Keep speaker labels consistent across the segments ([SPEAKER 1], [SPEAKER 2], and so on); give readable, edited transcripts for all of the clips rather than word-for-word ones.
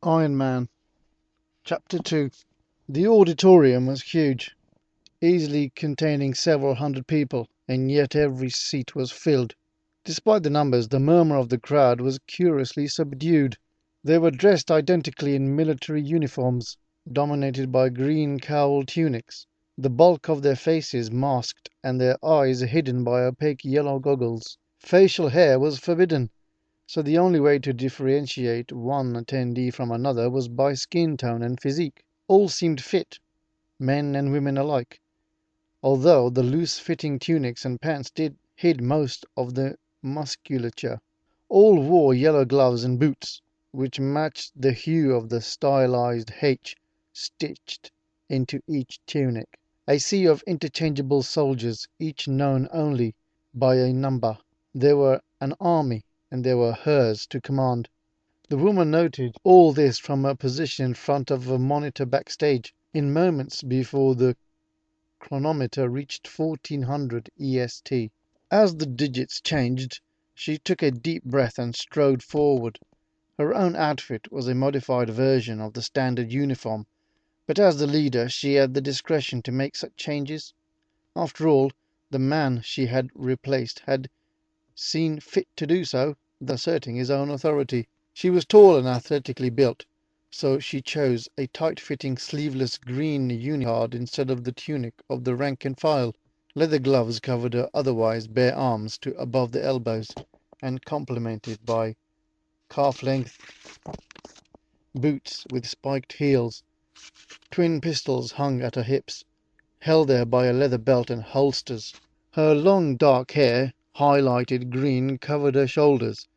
[SPEAKER 1] Ironman. Chapter 2. The auditorium was huge, easily containing several hundred people, and yet every seat was filled. Despite the numbers, the murmur of the crowd was curiously subdued. They were dressed identically in military uniforms, dominated by green cowl tunics, the bulk of their faces masked and their eyes hidden by opaque yellow goggles. Facial hair was forbidden, so the only way to differentiate one attendee from another was by skin tone and physique. All seemed fit, men and women alike, although the loose-fitting tunics and pants did hid most of the musculature. All wore yellow gloves and boots, which matched the hue of the stylized H stitched into each tunic. A sea of interchangeable soldiers, each known only by a number. They were an army, and they were hers to command. The woman noted all this from her position in front of a monitor backstage, in moments before the chronometer reached 1400 EST. As the digits changed, she took a deep breath and strode forward. Her own outfit was a modified version of the standard uniform, but as the leader she had the discretion to make such changes. After all, the man she had replaced had seen fit to do so, thus asserting his own authority. She was tall and athletically built, so she chose a tight-fitting sleeveless green unitard instead of the tunic of the rank and file. Leather gloves covered her otherwise bare arms to above the elbows, and complemented by calf-length boots with spiked heels. Twin pistols hung at her hips, held there by a leather belt and holsters. Her long dark hair, highlighted green, covered her shoulders,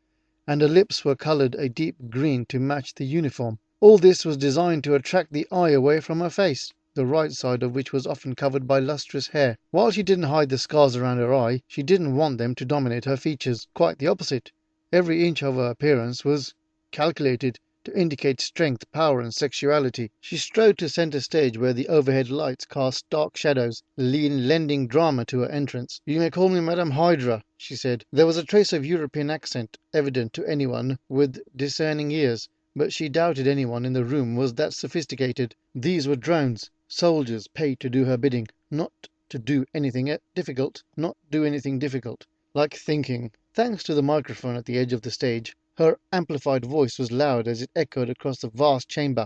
[SPEAKER 1] and her lips were colored a deep green to match the uniform. All this was designed to attract the eye away from her face, the right side of which was often covered by lustrous hair. While she didn't hide the scars around her eye, she didn't want them to dominate her features. Quite the opposite. Every inch of her appearance was calculated to indicate strength, power, and sexuality. She strode to center stage where the overhead lights cast dark shadows, lending drama to her entrance. "You may call me Madame Hydra," she said. There was a trace of European accent evident to anyone with discerning ears, but she doubted anyone in the room was that sophisticated. These were drones, soldiers paid to do her bidding, not to do anything difficult, like thinking. Thanks to the microphone at the edge of the stage, her amplified voice was loud as it echoed across the vast chamber.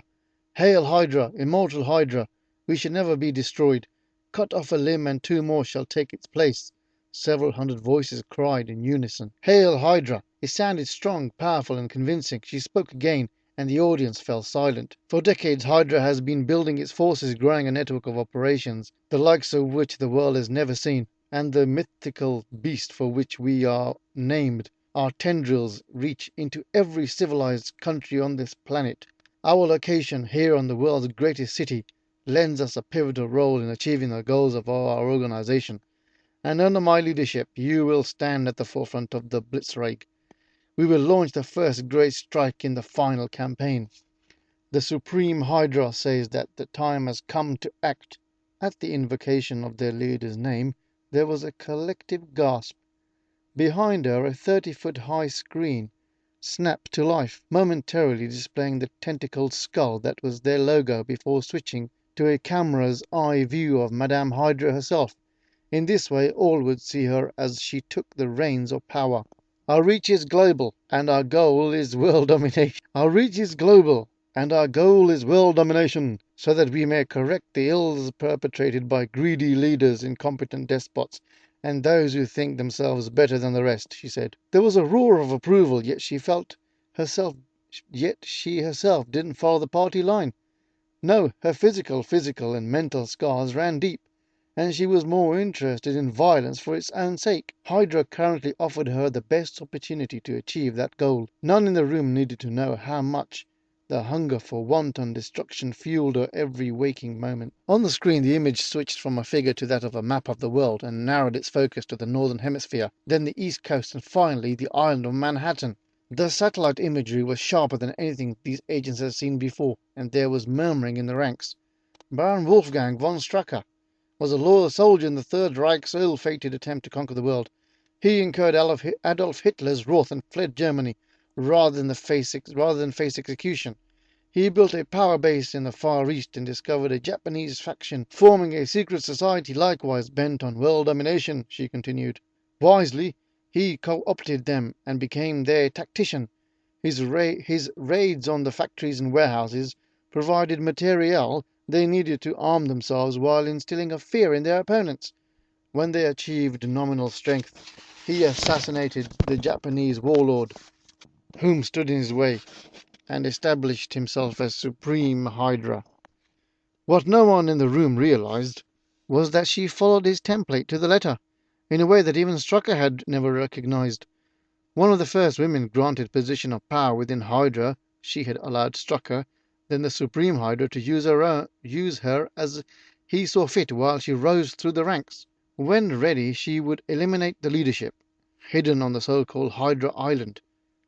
[SPEAKER 1] "Hail Hydra, immortal Hydra! We shall never be destroyed. Cut off a limb and two more shall take its place." Several hundred voices cried in unison. "Hail Hydra!" It sounded strong, powerful, and convincing. She spoke again, and the audience fell silent. For decades Hydra has been building its forces, growing a network of operations, the likes of which the world has never seen. And the mythical beast for which we are named, our tendrils reach into every civilized country on this planet. Our location here on the world's greatest city lends us a pivotal role in achieving the goals of our organization. And under my leadership, you will stand at the forefront of the Blitzkrieg. We will launch the first great strike in the final campaign. The Supreme Hydra says that the time has come to act. At the invocation of their leader's name, there was a collective gasp. Behind her, a 30-foot high screen snapped to life, momentarily displaying the tentacled skull that was their logo before switching to a camera's eye view of Madame Hydra herself. In this way, all would see her as she took the reins of power. Our reach is global, and our goal is world domination. So that we may correct the ills perpetrated by greedy leaders, incompetent despots, and those who think themselves better than the rest," she said. There was a roar of approval, yet she herself didn't follow the party line. No, her physical and mental scars ran deep, and she was more interested in violence for its own sake. Hydra currently offered her the best opportunity to achieve that goal. None in the room needed to know how much the hunger for wanton destruction fueled her every waking moment. On the screen, the image switched from a figure to that of a map of the world and narrowed its focus to the northern hemisphere, then the east coast, and finally the island of Manhattan. The satellite imagery was sharper than anything these agents had seen before, and there was murmuring in the ranks. Baron Wolfgang von Strucker was a loyal soldier in the Third Reich's ill-fated attempt to conquer the world. He incurred Adolf Hitler's wrath and fled Germany rather than face execution. He built a power base in the Far East and discovered a Japanese faction forming a secret society likewise bent on world domination, she continued. Wisely, he co-opted them and became their tactician. His raids on the factories and warehouses provided materiel they needed to arm themselves while instilling a fear in their opponents. When they achieved nominal strength, he assassinated the Japanese warlord whom stood in his way and established himself as Supreme Hydra. What no one in the room realized was that she followed his template to the letter, in a way that even Strucker had never recognized. One of the first women granted position of power within Hydra, she had allowed Strucker, then the Supreme Hydra, to use her as he saw fit while she rose through the ranks. When ready, she would eliminate the leadership, hidden on the so-called Hydra Island,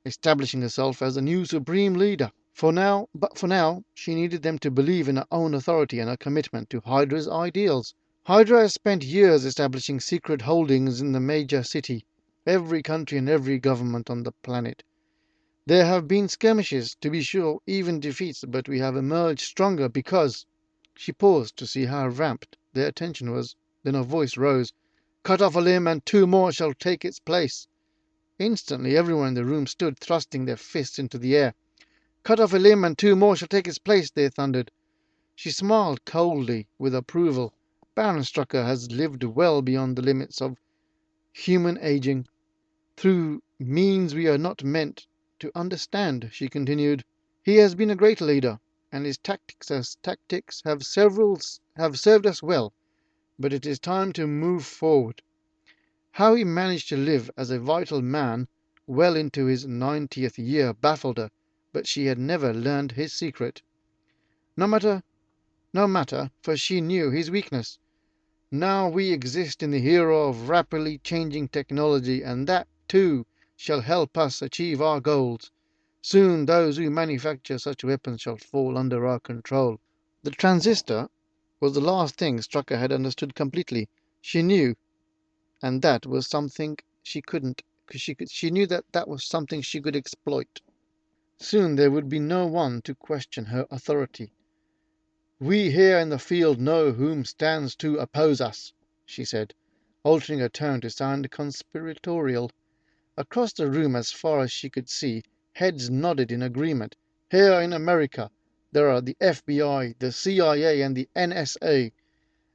[SPEAKER 1] establishing herself as the new supreme leader. For now, she needed them to believe in her own authority and her commitment to Hydra's ideals. Hydra has spent years establishing secret holdings in the major city, every country and every government on the planet. There have been skirmishes, to be sure, even defeats, but we have emerged stronger because. She paused to see how rapt their attention was. Then her voice rose. Cut off a limb and two more shall take its place. Instantly everyone in the room stood, thrusting their fists into the air. Cut off a limb and two more shall take its place, they thundered. She smiled coldly with approval. Baron Strucker has lived well beyond the limits of human aging, through means we are not meant to understand, she continued. He has been a great leader, and his tactics have served us well, but it is time to move forward. How he managed to live as a vital man well into his 90th year baffled her, but she had never learned his secret. No matter, no matter, for she knew his weakness. Now we exist in the era of rapidly changing technology, and that, too, shall help us achieve our goals. Soon those who manufacture such weapons shall fall under our control. The transistor was the last thing Strucker had understood completely. She knew, and that was something she couldn't. She knew that that was something she could exploit. Soon there would be no one to question her authority. We here in the field know whom stands to oppose us, she said, altering her tone to sound conspiratorial. Across the room, as far as she could see, heads nodded in agreement. Here in America, there are the FBI, the CIA, and the NSA,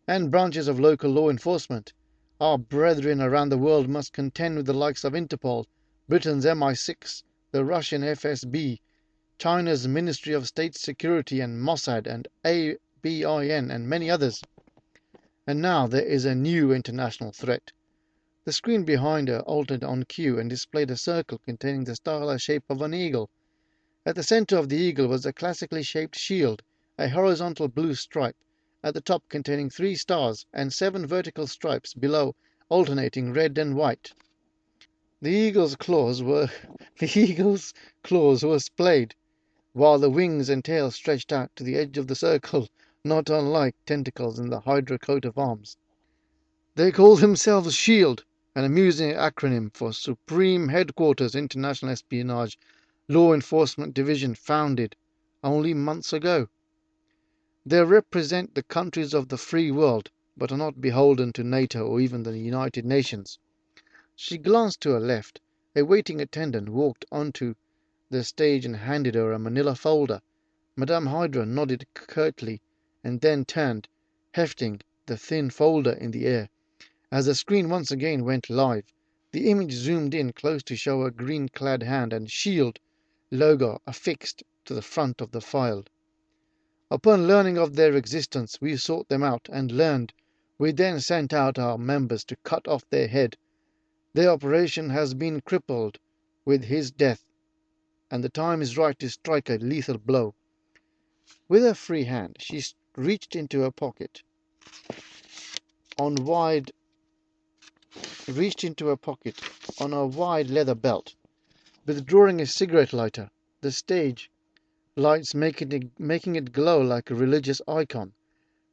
[SPEAKER 1] and branches of local law enforcement. Our brethren around the world must contend with the likes of Interpol, Britain's MI6, the Russian FSB, China's Ministry of State Security, and Mossad, and ABIN, and many others. And now there is a new international threat. The screen behind her altered on cue and displayed a circle containing the starlike shape of an eagle. At the center of the eagle was a classically shaped shield, a horizontal blue stripe at the top containing 3 stars, and 7 vertical stripes below, alternating red and white. The eagle's claws were splayed, while the wings and tail stretched out to the edge of the circle, not unlike tentacles in the Hydra coat of arms. They call themselves SHIELD, an amusing acronym for Supreme Headquarters International Espionage Law Enforcement Division, founded only months ago. They represent the countries of the free world, but are not beholden to NATO or even the United Nations. She glanced to her left. A waiting attendant walked onto the stage and handed her a manila folder. Madame Hydra nodded curtly and then turned, hefting the thin folder in the air. As the screen once again went live, the image zoomed in close to show a green-clad hand and SHIELD logo affixed to the front of the file. Upon learning of their existence, we sought them out and learned. We then sent out our members to cut off their head. Their operation has been crippled with his death, and the time is right to strike a lethal blow. With her free hand, she reached into her pocket on a wide leather belt, withdrawing a cigarette lighter, the stage lights making it glow like a religious icon.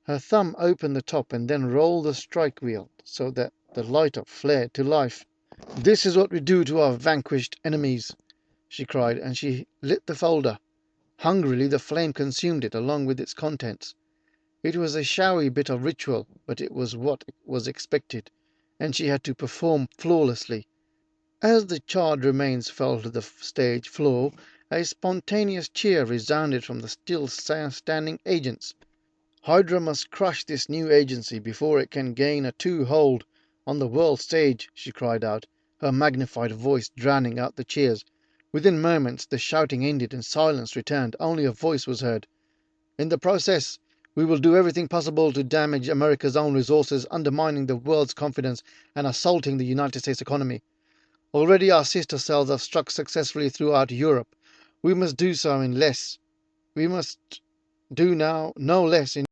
[SPEAKER 1] Her thumb opened the top and then rolled the strike wheel so that the lighter flared to life. This is what we do to our vanquished enemies, she cried, and she lit the folder. Hungrily the flame consumed it along with its contents. It was a showy bit of ritual, but it was what was expected, and she had to perform flawlessly. As the charred remains fell to the stage floor, a spontaneous cheer resounded from the still standing agents. Hydra must crush this new agency before it can gain a hold on the world stage, she cried out, her magnified voice drowning out the cheers. Within moments the shouting ended and silence returned. Only a voice was heard. In the process, we will do everything possible to damage America's own resources, undermining the world's confidence and assaulting the United States economy. Already our sister cells have struck successfully throughout Europe. We must do so in less. We must do now no less in